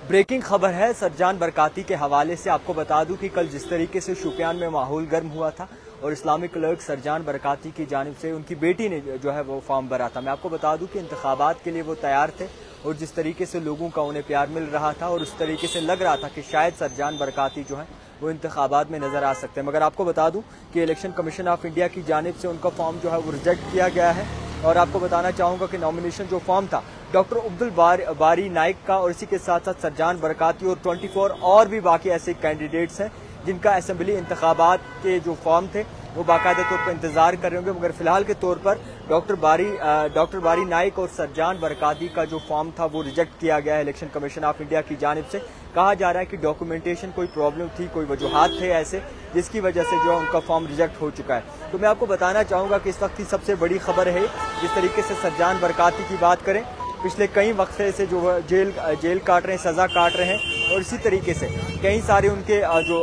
Breaking खबर है Sir John Barkati के हवाले से। आपको बता दूं कि कल जिस तरीके से शोपियान में माहौल गर्म हुआ था और इस्लामिक क्लर्क सरजान बरकाती की जानिब से उनकी बेटी ने जो है वो फॉर्म भरा था। मैं आपको बता दूं कि इंतखाबात के लिए वो तैयार थे और जिस तरीके से लोगों का उन्हें प्यार मिल रहा था और उस तरीके से लग रहा था कि शायद सरजान बरकाती जो है वो इंतखाबात में नजर आ सकते हैं। मगर आपको बता दूं कि इलेक्शन कमीशन ऑफ इंडिया की जानिब से उनका फॉर्म जो है वो रिजेक्ट किया गया है। और आपको बताना चाहूँगा कि नॉमिनेशन जो फॉर्म था डॉक्टर अब्दुल बारी नाइक का और इसी के साथ साथ सरजान बरकाती और 24 और भी बाकी ऐसे कैंडिडेट्स हैं जिनका असेंबली इंतखाबात के जो फॉर्म थे वो बाकायदा तौर पर इंतजार कर रहे होंगे। मगर फिलहाल के तौर पर डॉक्टर बारी नाइक और सरजान बरकाती का जो फॉर्म था वो रिजेक्ट किया गया है इलेक्शन कमीशन ऑफ इंडिया की जानिब से। कहा जा रहा है कि डॉक्यूमेंटेशन कोई प्रॉब्लम थी, कोई वजूहात थे ऐसे जिसकी वजह से जो है उनका फॉर्म रिजेक्ट हो चुका है। तो मैं आपको बताना चाहूँगा कि इस वक्त की सबसे बड़ी खबर है जिस तरीके से सरजान बरकाती की बात करें, पिछले कई वक्फे से जो जेल काट रहे हैं, सज़ा काट रहे हैं और इसी तरीके से कई सारे उनके जो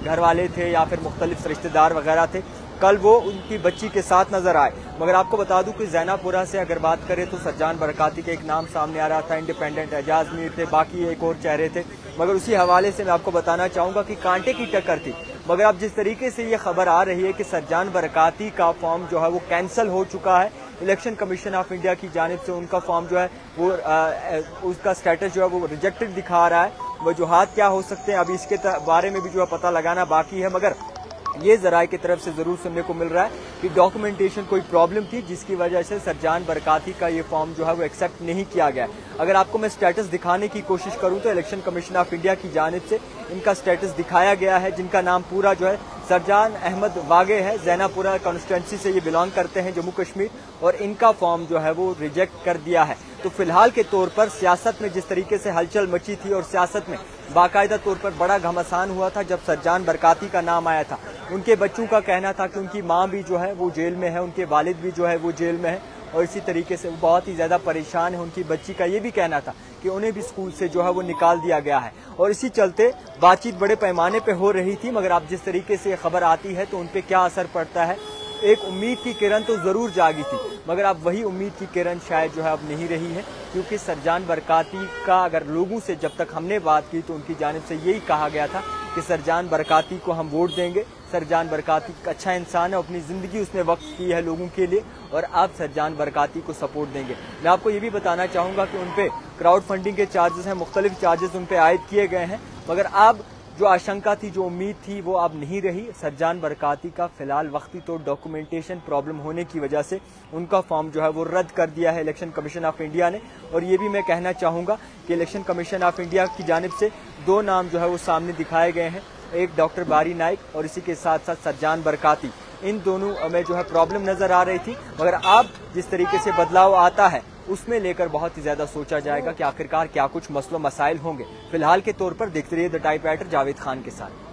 घर वाले थे या फिर मुख्तलिफ रिश्तेदार वगैरह थे, कल वो उनकी बच्ची के साथ नजर आए। मगर आपको बता दूं कि जैनापुरा से अगर बात करें तो सरजान बरकाती के एक नाम सामने आ रहा था, इंडिपेंडेंट एजाज मीर थे, बाकी एक और चेहरे थे। मगर उसी हवाले से मैं आपको बताना चाहूँगा कि कांटे की टक्कर थी। मगर अब जिस तरीके से ये खबर आ रही है कि सरजान बरकाती का फॉर्म जो है वो कैंसिल हो चुका है इलेक्शन कमीशन ऑफ इंडिया की जानिब से, उनका फॉर्म जो है वो उसका स्टेटस जो है वो रिजेक्टेड दिखा रहा है। वजूहात क्या हो सकते हैं अभी इसके बारे में भी जो है पता लगाना बाकी है। मगर ये जराए की तरफ से जरूर सुनने को मिल रहा है कि डॉक्यूमेंटेशन कोई प्रॉब्लम थी जिसकी वजह से सरजान बरकाती का ये फॉर्म जो है वो एक्सेप्ट नहीं किया गया। अगर आपको मैं स्टेटस दिखाने की कोशिश करूं तो इलेक्शन कमीशन ऑफ इंडिया की जानिब से इनका स्टेटस दिखाया गया है, जिनका नाम पूरा जो है सरजान अहमद वागे है, जैनापुरा कॉन्स्टिट्यूंसी से ये बिलोंग करते हैं जम्मू कश्मीर, और इनका फॉर्म जो है वो रिजेक्ट कर दिया है। तो फिलहाल के तौर पर सियासत में जिस तरीके से हलचल मची थी और सियासत में बाकायदा तौर पर बड़ा घमासान हुआ था जब सरजान बरकाती का नाम आया था। उनके बच्चों का कहना था कि उनकी माँ भी जो है वो जेल में है, उनके वालिद भी जो है वो जेल में है और इसी तरीके से वो बहुत ही ज्यादा परेशान है। उनकी बच्ची का ये भी कहना था कि उन्हें भी स्कूल से जो है वो निकाल दिया गया है और इसी चलते बातचीत बड़े पैमाने पे हो रही थी। मगर अब जिस तरीके से खबर आती है तो उन पर क्या असर पड़ता है, एक उम्मीद की किरण तो जरूर जागी थी मगर अब वही उम्मीद की किरण शायद जो है अब नहीं रही है, क्योंकि सरजान बरकाती का अगर लोगों से जब तक हमने बात की तो उनकी जानिब से यही कहा गया था कि सरजान बरकाती को हम वोट देंगे। सरजान बरकाती एक अच्छा इंसान है, अपनी जिंदगी उसने वक्फ की है लोगों के लिए और आप सरजान बरकाती को सपोर्ट देंगे। मैं आपको ये भी बताना चाहूँगा कि उन पे क्राउड फंडिंग के चार्जेस हैं, मुख्तलिफ चार्जेस उन पे आयद किए गए हैं। मगर अब जो आशंका थी, जो उम्मीद थी वो अब नहीं रही। सरजान बरकाती का फिलहाल वक्ती तौर डॉक्यूमेंटेशन प्रॉब्लम होने की वजह से उनका फॉर्म जो है वो रद्द कर दिया है इलेक्शन कमीशन ऑफ इंडिया ने। और ये भी मैं कहना चाहूँगा कि इलेक्शन कमीशन ऑफ इंडिया की जानिब से दो नाम जो है वो सामने दिखाए गए हैं, एक डॉक्टर बारी नाइक और इसी के साथ साथ सरजान बरकाती। इन दोनों में जो है प्रॉब्लम नजर आ रही थी मगर अब जिस तरीके से बदलाव आता है उसमें लेकर बहुत ही ज्यादा सोचा जाएगा कि आखिरकार क्या कुछ मसलो मसाइल होंगे। फिलहाल के तौर पर देखते रहिए the type writer Javed Khan के साथ।